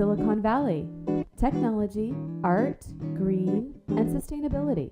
Silicon Valley, technology, art, green, and sustainability.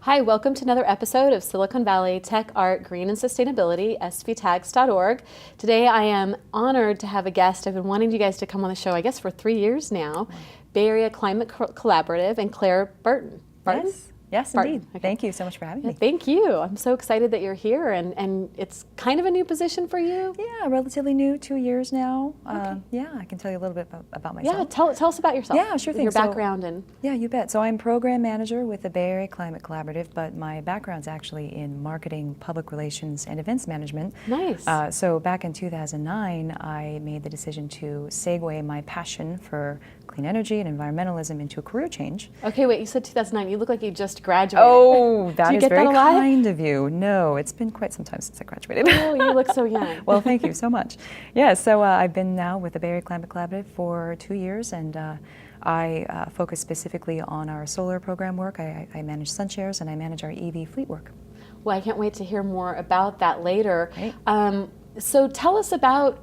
Hi, welcome to another episode of Silicon Valley Tech, Art, Green, and Sustainability, SVTAGS.org. Today I am honored to have a guest. I've been wanting you guys to come on the show, I guess, for 3 years now. Bay Area Climate Collaborative and Claire Barton. Barton? Yes, Barton. indeed. Okay. Thank you so much for having me. Thank you. I'm so excited that you're here, and it's kind of a new position for you. Yeah, relatively new, 2 years now. Okay. Yeah, I can tell you a little bit about myself. Yeah, tell us about yourself. Yeah, sure thing. Your background and... Yeah, you bet. So I'm program manager with the Bay Area Climate Collaborative, but my background's actually in marketing, public relations, and events management. Nice. So back in 2009, I made the decision to segue my passion for clean energy and environmentalism into a career change. Okay, wait, you said 2009. You look like you just graduated. Oh, that is very that kind of you. No, it's been quite some time since I graduated. Oh, you look so young. Well, thank you so much. Yeah, so I've been now with the Bay Area Climate Collaborative for 2 years, and I focus specifically on our solar program work. I manage SunShares, and I manage our EV fleet work. Well, I can't wait to hear more about that later. Right. So tell us about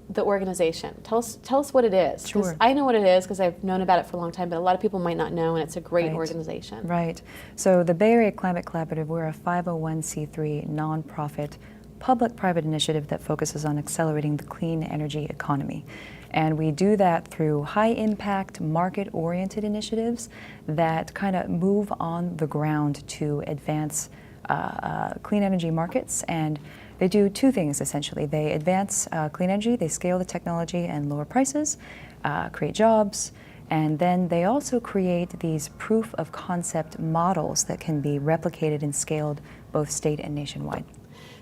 the organization. Tell us what it is. Sure. I know what it is because I've known about it for a long time, but a lot of people might not know, and it's a great Right. organization. Right. So the Bay Area Climate Collaborative, we're a 501c3 nonprofit public-private initiative that focuses on accelerating the clean energy economy. And we do that through high-impact, market-oriented initiatives that kind of move on the ground to advance clean energy markets. And they do two things, essentially. They advance clean energy, they scale the technology and lower prices, create jobs, and then they also create these proof of concept models that can be replicated and scaled both state and nationwide.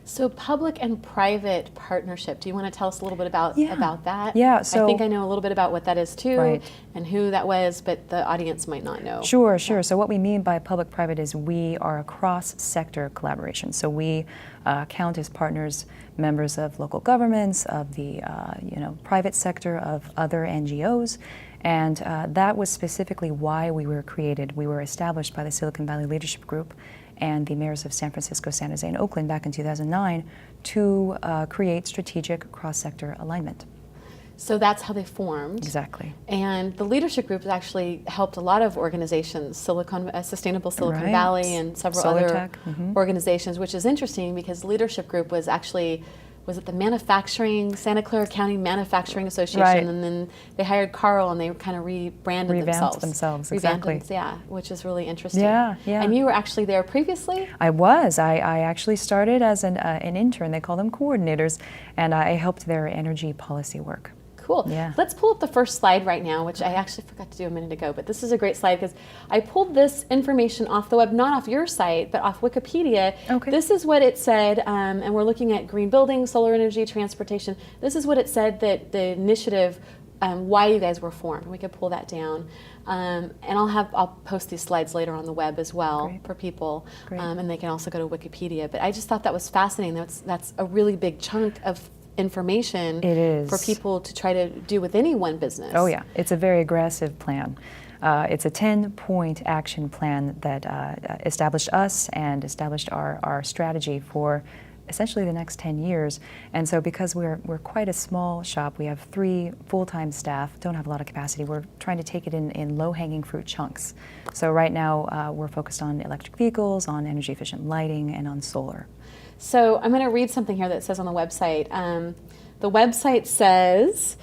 So public and private partnership, do you want to tell us a little bit about that? Yeah, so I think I know a little bit about what that is too, Right. and who that was, but the audience might not know. Sure. So what we mean by public-private is we are a cross-sector collaboration. So we count as partners members of local governments, of the private sector, of other NGOs, and that was specifically why we were created. We were established by the Silicon Valley Leadership Group and the mayors of San Francisco, San Jose, and Oakland back in 2009 to create strategic cross-sector alignment. So that's how they formed. Exactly. And the leadership group has actually helped a lot of organizations, Sustainable Silicon Right. Valley and several Solar other Tech. organizations, which is interesting because leadership group was actually, was it the Santa Clara County Manufacturing Association? Right. And then they hired Carl and they kind of revamped themselves, exactly. Yeah, which is really interesting. Yeah. And you were actually there previously? I was. I actually started as an intern. They call them coordinators, and I helped their energy policy work. Cool. Yeah. Let's pull up the first slide right now, which I actually forgot to do a minute ago, but this is a great slide because I pulled this information off the web, not off your site, but off Wikipedia. Okay. This is what it said, and we're looking at green buildings, solar energy, transportation. This is what it said that the initiative, why you guys were formed. We could pull that down. And I'll post these slides later on the web as well. Great. For people, Great. And they can also go to Wikipedia. But I just thought that was fascinating. That's a really big chunk of information It is. for people to try to do with any one business. Oh yeah, it's a very aggressive plan. It's a 10-point action plan that established us and established our strategy for essentially the next 10 years. And so because we're quite a small shop, we have 3 full-time staff, don't have a lot of capacity, we're trying to take it in low-hanging fruit chunks. So right now we're focused on electric vehicles, on energy efficient lighting, and on solar. So I'm going to read something here that says on the website. The website says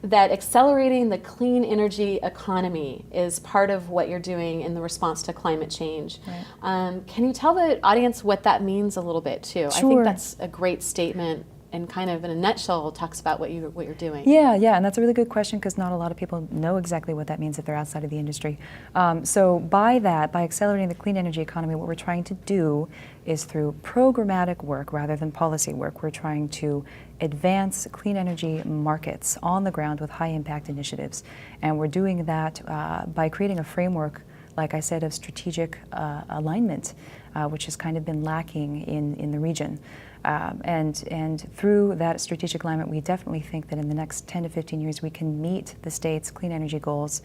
that accelerating the clean energy economy is part of what you're doing in the response to climate change. Right. Can you tell the audience what that means a little bit too? Sure. I think that's a great statement and kind of in a nutshell talks about what you're doing. Yeah, and that's a really good question because not a lot of people know exactly what that means if they're outside of the industry. So by accelerating the clean energy economy, what we're trying to do is through programmatic work rather than policy work, we're trying to advance clean energy markets on the ground with high impact initiatives. And we're doing that by creating a framework like I said, of strategic alignment, which has kind of been lacking in the region. And through that strategic alignment, we definitely think that in the next 10 to 15 years, we can meet the state's clean energy goals,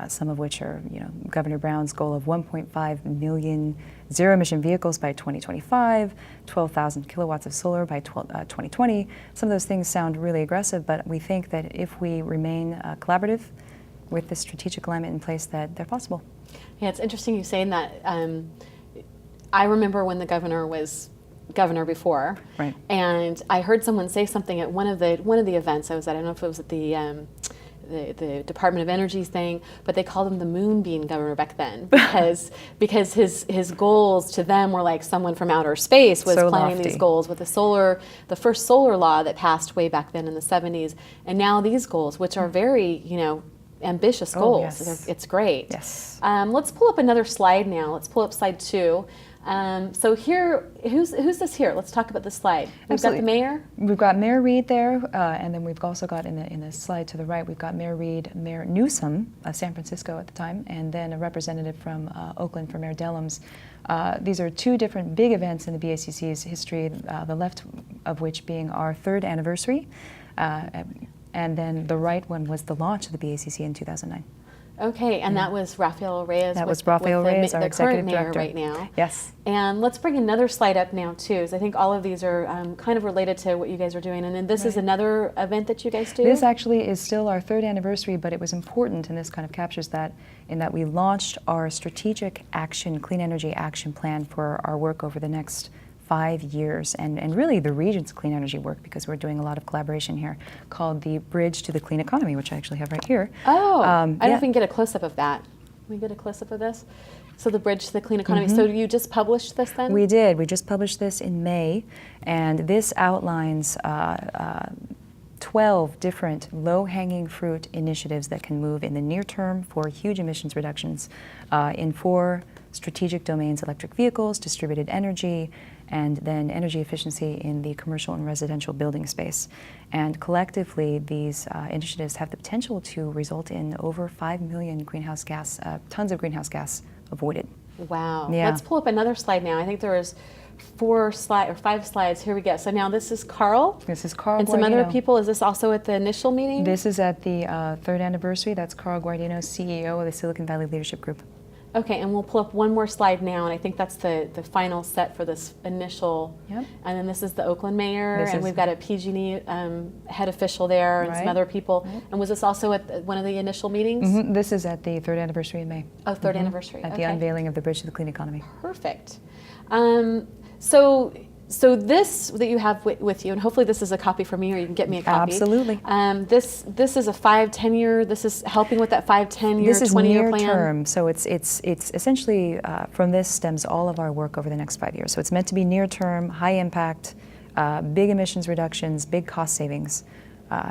some of which are, Governor Brown's goal of 1.5 million zero-emission vehicles by 2025, 12,000 kilowatts of solar by 2020. Some of those things sound really aggressive, but we think that if we remain collaborative with this strategic alignment in place, that they're possible. Yeah, it's interesting you saying that. I remember when the governor was governor before, right? And I heard someone say something at one of the events I was at. I don't know if it was at the Department of Energy thing, but they called him the moonbeam governor back then because his goals to them were like someone from outer space was so planning lofty. these goals with the first solar law that passed way back then in the 70s, and now these goals, which are very ambitious goals. Yes. It's great. Yes. Let's pull up another slide now. Let's pull up slide 2. So here, who's this here? Let's talk about this slide. We've got the mayor. We've got Mayor Reed there, and then we've also got in the slide to the right, we've got Mayor Reed, Mayor Newsom of San Francisco at the time, and then a representative from Oakland for Mayor Dellums. These are two different big events in the BACC's history, the left of which being our 3rd anniversary, and then the right one was the launch of the BACC in 2009. Okay, and that was Rafael Reyes. That was Rafael Reyes, our the current executive mayor director right now. Yes. And let's bring another slide up now too, because I think all of these are kind of related to what you guys are doing. And then this is another event that you guys do. This actually is still our 3rd anniversary, but it was important, and this kind of captures that, in that we launched our strategic action, clean energy action plan for our work over the next 5 years, and really the region's clean energy work, because we're doing a lot of collaboration here, called the Bridge to the Clean Economy, which I actually have right here. Oh, I don't know if we can get a close-up of that. Can we get a close-up of this? So the Bridge to the Clean Economy. So you just published this then? We did. We just published this in May, and this outlines 12 different low-hanging fruit initiatives that can move in the near term for huge emissions reductions in 4 strategic domains: electric vehicles, distributed energy, and then energy efficiency in the commercial and residential building space. And collectively, these initiatives have the potential to result in over 5 million tons of greenhouse gas avoided. Wow. Yeah. Let's pull up another slide now. I think there was 5 slides. Here we go. So now this is Carl. This is Carl and some other Guardino. people. Is this also at the initial meeting? This is at the 3rd anniversary. That's Carl Guardino, CEO of the Silicon Valley Leadership Group. Okay, and we'll pull up one more slide now, and I think that's the final set for this initial. Yep. And then this is the Oakland mayor, and we've got a PG&E head official there, and some other people. Right. And was this also at one of the initial meetings? Mm-hmm. This is at the 3rd anniversary in May. Oh, 3rd anniversary. At the unveiling of the Bridge to the Clean Economy. Perfect. So this that you have with you, and hopefully this is a copy for me, or you can get me a copy. Absolutely. This is a 5-10 year. This is helping with that 5-10 year, 20-year plan. This is near term, so it's essentially from this stems all of our work over the next 5 years. So it's meant to be near term, high impact, big emissions reductions, big cost savings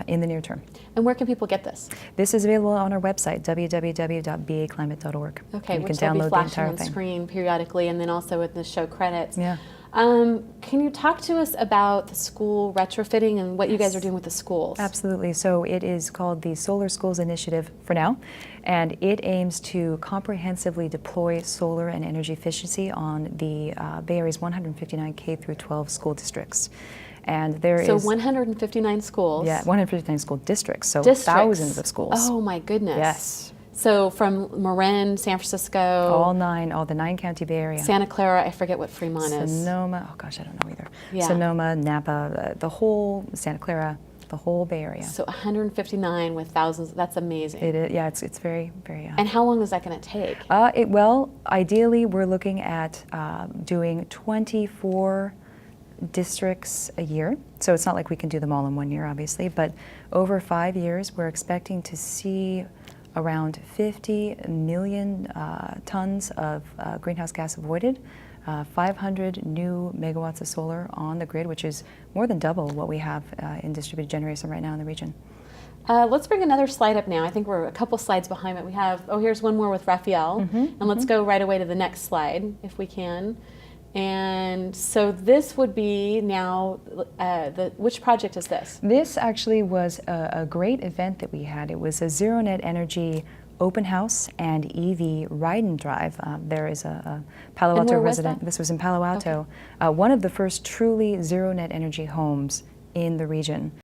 in the near term. And where can people get this? This is available on our website, www.baclimate.org. Okay, you which can will download be the flashing entire on thing. screen periodically, and then also with the show credits. Yeah. Can you talk to us about the school retrofitting and what you guys are doing with the schools? Absolutely. So it is called the Solar Schools Initiative for now, and it aims to comprehensively deploy solar and energy efficiency on the Bay Area's 159 K through 12 school districts. And there is 159 schools. Yeah, 159 school districts, so thousands of schools. Oh my goodness. Yes. So from Marin, San Francisco. All the 9-county Bay Area. Santa Clara, I forget what Fremont is. Sonoma, oh gosh, I don't know either. Yeah. Sonoma, Napa, the whole Santa Clara, the whole Bay Area. So 159 with thousands, that's amazing. It is, yeah, it's very, very. And how long is that going to take? Well, ideally we're looking at doing 24 districts a year. So it's not like we can do them all in 1 year, obviously, but over 5 years, we're expecting to see around 50 million tons of greenhouse gas avoided, 500 new megawatts of solar on the grid, which is more than double what we have in distributed generation right now in the region. Let's bring another slide up now. I think we're a couple slides behind it. We have, here's one more with Rafael. And let's go right away to the next slide, if we can. And so this would be now, which project is this? This actually was a great event that we had. It was a Zero Net Energy open house and EV ride and drive. There is a Palo And Alto where was resident. that? This was in Palo Alto, one of the first truly zero net energy homes in the region.